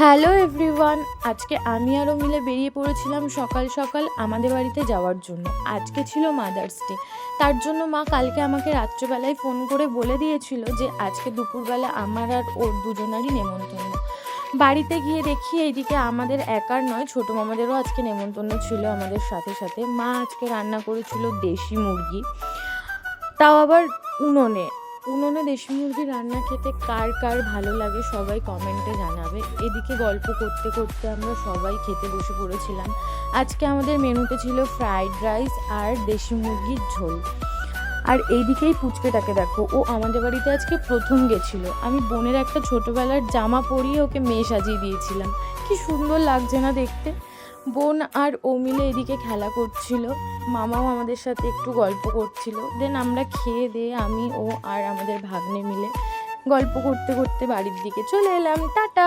Hello everyone, আজকে আমি আরও মিলে বেরিয়ে পড়েছিলাম সকাল সকাল আমাদের বাড়িতে যাওয়ার জন্য। আজকে ছিল মাদার্স ডে, তার জন্য মা কালকে আমাকে রাত্রেবেলায় ফোন করে বলে দিয়েছিল যে আজকে দুপুরবেলা আমার আর ওর দুজনারই নেমন্তন্ন। বাড়িতে গিয়ে দেখি এইদিকে আমাদের একার নয়, ছোটো মামাদেরও আজকে নেমন্তন্ন ছিল আমাদের সাথে সাথে। মা আজকে রান্না করেছিল দেশি মুরগি, তাও আবার উনুনে উনুনে দেশি মুরগি রান্না খেতে কার কার ভালো লাগে সবাই কমেন্টে জানাবে। এদিকে গল্প করতে করতে আমরা সবাই খেতে বসে পড়েছিলাম। আজকে আমাদের মেনুতে ছিল ফ্রাইড রাইস আর দেশি মুরগির ঝোল। আর এইদিকেই পুচকেটাকে দেখো, ও আমাদের বাড়িতে আজকে প্রথম গেছিলো। আমি বোনের একটা ছোটোবেলার জামা পরিয়ে ওকে মেয়ে সাজিয়ে দিয়েছিলাম। কি সুন্দর লাগছে না দেখতে। বোন আর ও মিলে এদিকে খেলা করছিল, মামাও আমাদের সাথে একটু গল্প করছিল। দেন আমরা খেয়ে দিয়ে আমি ও আর আমাদের ভাগ্নে মিলে গল্প করতে করতে বাড়ির দিকে চলে এলাম। টাটা।